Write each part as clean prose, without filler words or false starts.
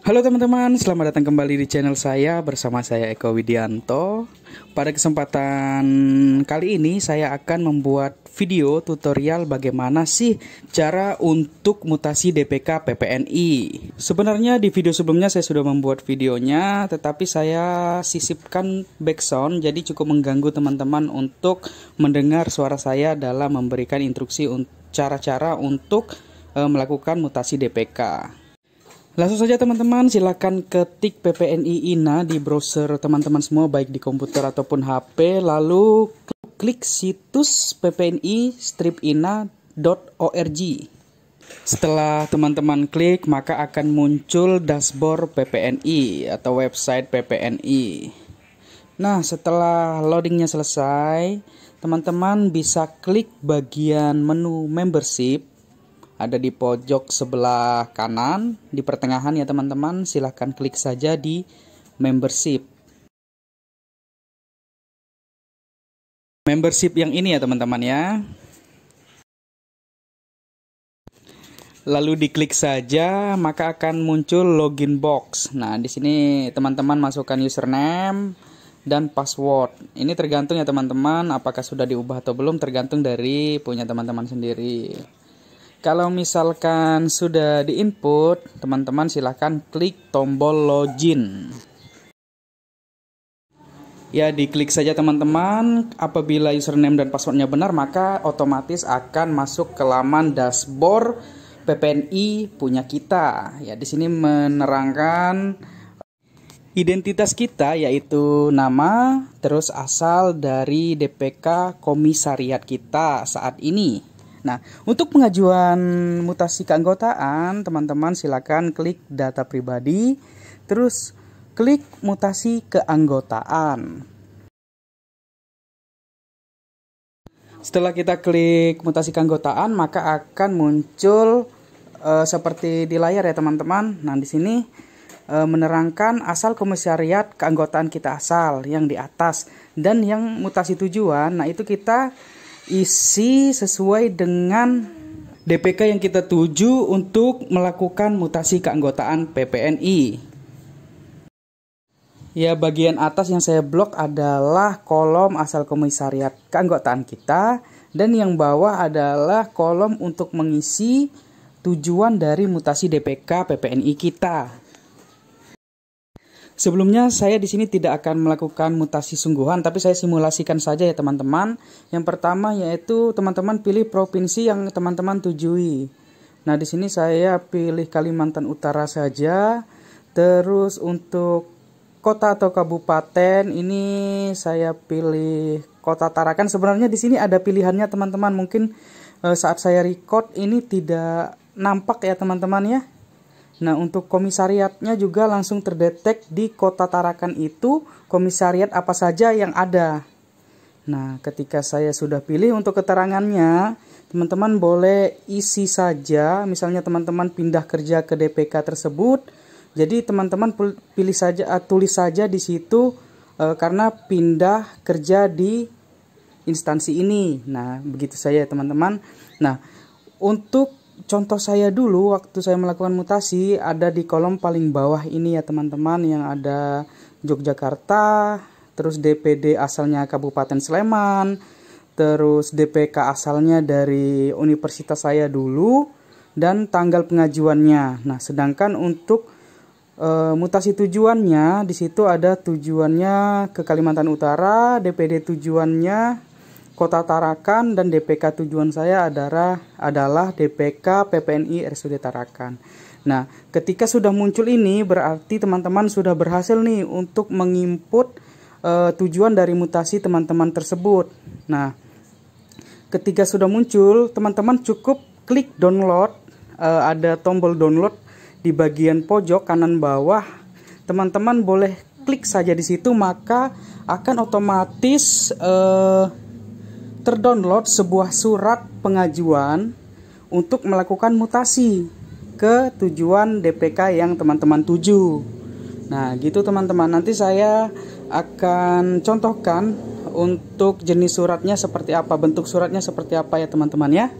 Halo teman-teman, selamat datang kembali di channel saya bersama saya Eko Widianto. Pada kesempatan kali ini saya akan membuat video tutorial bagaimana sih cara untuk mutasi DPK PPNI. Sebenarnya di video sebelumnya saya sudah membuat videonya, tetapi saya sisipkan background jadi cukup mengganggu teman-teman untuk mendengar suara saya dalam memberikan instruksi cara-cara untuk melakukan mutasi DPK. Langsung saja teman-teman, silakan ketik PPNI INA di browser teman-teman semua, baik di komputer ataupun HP, lalu klik situs ppni-ina.org. Setelah teman-teman klik, maka akan muncul dashboard PPNI atau website PPNI. Nah, setelah loadingnya selesai, teman-teman bisa klik bagian menu membership. Ada di pojok sebelah kanan, di pertengahan ya teman-teman, silahkan klik saja di membership. Membership yang ini ya teman-teman ya. Lalu diklik saja, maka akan muncul login box. Nah, di sini teman-teman masukkan username dan password. Ini tergantung ya teman-teman, apakah sudah diubah atau belum, tergantung dari punya teman-teman sendiri. Kalau misalkan sudah diinput, teman-teman silahkan klik tombol login. Ya, diklik saja teman-teman. Apabila username dan passwordnya benar, maka otomatis akan masuk ke laman dashboard PPNI punya kita. Ya, di sini menerangkan identitas kita, yaitu nama, terus asal dari DPK komisariat kita saat ini. Nah, untuk pengajuan mutasi keanggotaan, teman-teman silakan klik data pribadi, terus klik mutasi keanggotaan. Setelah kita klik mutasi keanggotaan, maka akan muncul seperti di layar ya teman-teman. Nah, di sini menerangkan asal komisariat keanggotaan kita asal yang di atas, dan yang mutasi tujuan. Nah, itu kita isi sesuai dengan DPK yang kita tuju untuk melakukan mutasi keanggotaan PPNI. Ya, bagian atas yang saya blok adalah kolom asal komisariat keanggotaan kita, dan yang bawah adalah kolom untuk mengisi tujuan dari mutasi DPK PPNI kita. Sebelumnya saya di sini tidak akan melakukan mutasi sungguhan, tapi saya simulasikan saja ya teman-teman. Yang pertama yaitu teman-teman pilih provinsi yang teman-teman tujui. Nah, di sini saya pilih Kalimantan Utara saja. Terus untuk kota atau kabupaten ini saya pilih Kota Tarakan. Sebenarnya di sini ada pilihannya teman-teman. Mungkin saat saya record ini tidak nampak ya teman-teman ya. Nah, untuk komisariatnya juga langsung terdetek di Kota Tarakan itu komisariat apa saja yang ada. Nah, ketika saya sudah pilih untuk keterangannya, teman-teman boleh isi saja. Misalnya teman-teman pindah kerja ke DPK tersebut, jadi teman-teman pilih saja, tulis saja di situ karena pindah kerja di instansi ini. Nah, begitu saja teman-teman. Nah, untuk contoh saya dulu waktu saya melakukan mutasi, ada di kolom paling bawah ini ya teman-teman, yang ada Yogyakarta, terus DPD asalnya Kabupaten Sleman, terus DPK asalnya dari universitas saya dulu, dan tanggal pengajuannya. Nah, sedangkan untuk mutasi tujuannya di situ ada tujuannya ke Kalimantan Utara, DPD tujuannya Kota Tarakan, dan DPK tujuan saya adalah DPK PPNI RSUD Tarakan. Nah, ketika sudah muncul ini berarti teman-teman sudah berhasil nih untuk menginput tujuan dari mutasi teman-teman tersebut. Nah, ketika sudah muncul, teman-teman cukup klik download, ada tombol download di bagian pojok kanan bawah. Teman-teman boleh klik saja di situ, maka akan otomatis terdownload sebuah surat pengajuan untuk melakukan mutasi ke tujuan DPK yang teman-teman tuju. Nah, gitu teman-teman. Nanti saya akan contohkan untuk jenis suratnya seperti apa, bentuk suratnya seperti apa ya teman-teman ya.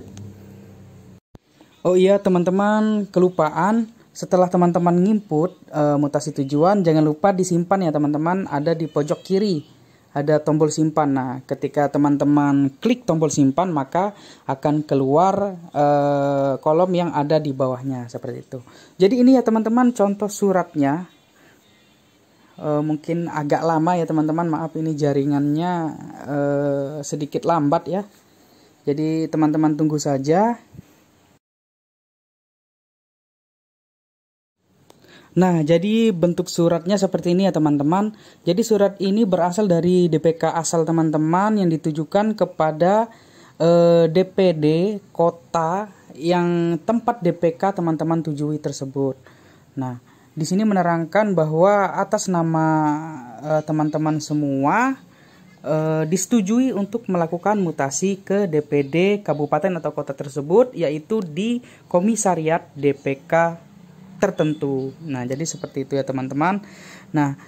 Oh iya teman-teman, kelupaan. setelah teman-teman nginput mutasi tujuan, jangan lupa disimpan ya teman-teman, ada di pojok kiri. Ada tombol simpan. Nah, ketika teman-teman klik tombol simpan, maka akan keluar kolom yang ada di bawahnya seperti itu. Jadi ini ya teman-teman contoh suratnya. Mungkin agak lama ya teman-teman, maaf ini jaringannya sedikit lambat ya. Jadi teman-teman tunggu saja. Nah, jadi bentuk suratnya seperti ini ya teman-teman. Jadi surat ini berasal dari DPK asal teman-teman yang ditujukan kepada DPD kota yang tempat DPK teman-teman tujui tersebut. Nah, di sini menerangkan bahwa atas nama teman-teman semua disetujui untuk melakukan mutasi ke DPD kabupaten atau kota tersebut, yaitu di komisariat DPK tertentu. Nah, jadi seperti itu ya teman-teman. Nah,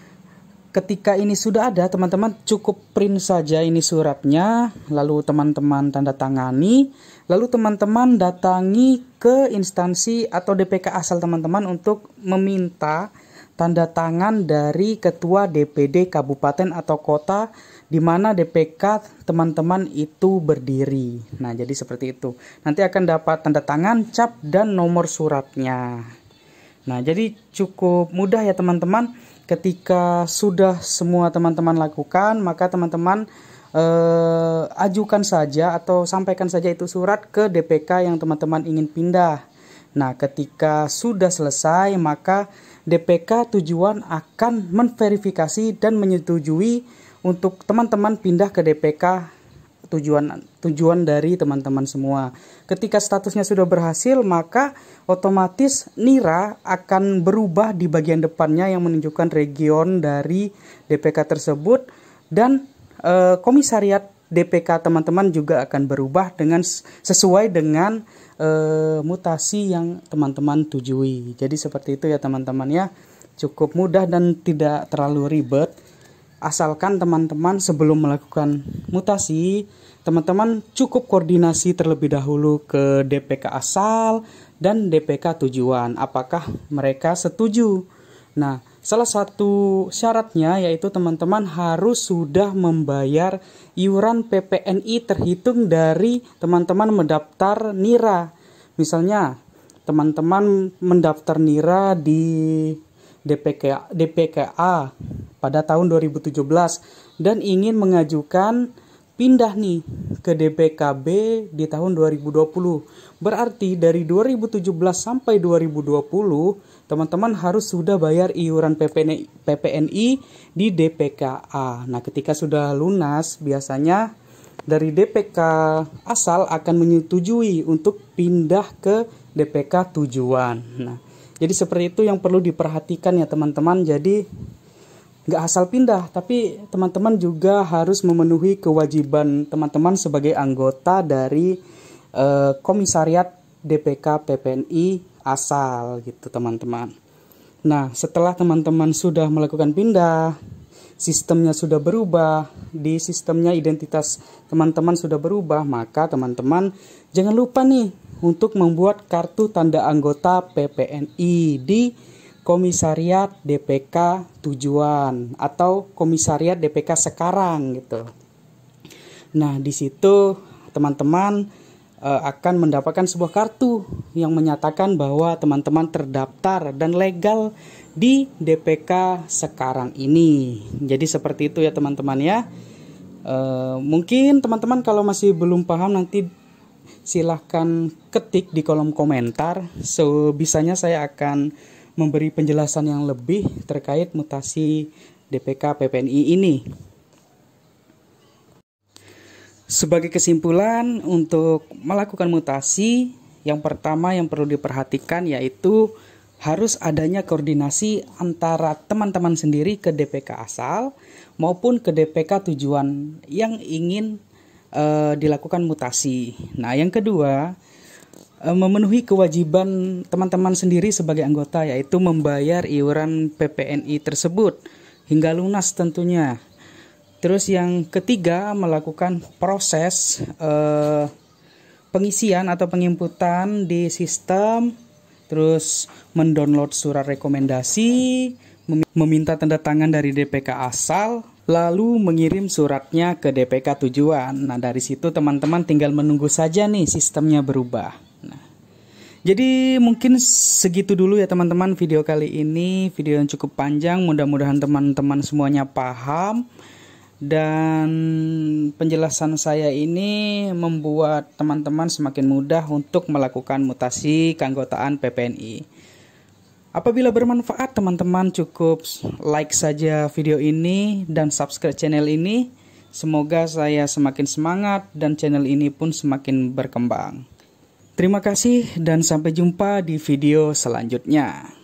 ketika ini sudah ada, teman-teman cukup print saja ini suratnya, lalu teman-teman tanda tangani, lalu teman-teman datangi ke instansi atau DPK asal teman-teman untuk meminta tanda tangan dari ketua DPD kabupaten atau kota di mana DPK teman-teman itu berdiri. Nah, jadi seperti itu. Nanti akan dapat tanda tangan, cap, dan nomor suratnya. Nah, jadi cukup mudah ya teman-teman. Ketika sudah semua teman-teman lakukan, maka teman-teman ajukan saja atau sampaikan saja itu surat ke DPK yang teman-teman ingin pindah. Nah, ketika sudah selesai, maka DPK tujuan akan memverifikasi dan menyetujui untuk teman-teman pindah ke DPK tujuan dari teman-teman semua. Ketika statusnya sudah berhasil, maka otomatis NIRA akan berubah di bagian depannya yang menunjukkan region dari DPK tersebut, dan komisariat DPK teman-teman juga akan berubah dengan sesuai dengan mutasi yang teman-teman tujui. Jadi seperti itu ya teman-teman ya. Cukup mudah dan tidak terlalu ribet. Asalkan teman-teman sebelum melakukan mutasi, teman-teman cukup koordinasi terlebih dahulu ke DPK asal dan DPK tujuan. Apakah mereka setuju? Nah, salah satu syaratnya yaitu teman-teman harus sudah membayar iuran PPNI terhitung dari teman-teman mendaftar NIRA. Misalnya, teman-teman mendaftar NIRA di DPKA pada tahun 2017 dan ingin mengajukan pindah nih ke DPKB di tahun 2020. Berarti dari 2017 sampai 2020 teman-teman harus sudah bayar iuran PPNI di DPKA. Nah, ketika sudah lunas biasanya dari DPK asal akan menyetujui untuk pindah ke DPK tujuan. Nah, jadi seperti itu yang perlu diperhatikan ya teman-teman. Jadi nggak asal pindah, tapi teman-teman juga harus memenuhi kewajiban teman-teman sebagai anggota dari komisariat DPK PPNI asal gitu teman-teman. Nah, setelah teman-teman sudah melakukan pindah, sistemnya sudah berubah, di sistemnya identitas teman-teman sudah berubah, maka teman-teman jangan lupa nih untuk membuat kartu tanda anggota PPNI di komisariat DPK tujuan atau komisariat DPK sekarang gitu. Nah, di situ teman-teman akan mendapatkan sebuah kartu yang menyatakan bahwa teman-teman terdaftar dan legal di DPK sekarang ini. Jadi seperti itu ya teman-teman ya. Mungkin teman-teman kalau masih belum paham nanti silahkan ketik di kolom komentar. Sebisanya saya akan memberi penjelasan yang lebih terkait mutasi DPK PPNI ini. Sebagai kesimpulan, untuk melakukan mutasi, yang pertama yang perlu diperhatikan yaitu harus adanya koordinasi antara teman-teman sendiri ke DPK asal maupun ke DPK tujuan yang ingin dilakukan mutasi. Nah, yang kedua, memenuhi kewajiban teman-teman sendiri sebagai anggota, yaitu membayar iuran PPNI tersebut hingga lunas tentunya. Terus yang ketiga, melakukan proses pengisian atau penginputan di sistem terus mendownload surat rekomendasi, meminta tanda tangan dari DPK asal, lalu mengirim suratnya ke DPK tujuan. Nah, dari situ teman-teman tinggal menunggu saja nih sistemnya berubah. Nah, jadi mungkin segitu dulu ya teman-teman video kali ini, video yang cukup panjang, mudah-mudahan teman-teman semuanya paham. Dan penjelasan saya ini membuat teman-teman semakin mudah untuk melakukan mutasi keanggotaan PPNI. Apabila bermanfaat, teman-teman cukup like saja video ini dan subscribe channel ini. Semoga saya semakin semangat dan channel ini pun semakin berkembang. Terima kasih dan sampai jumpa di video selanjutnya.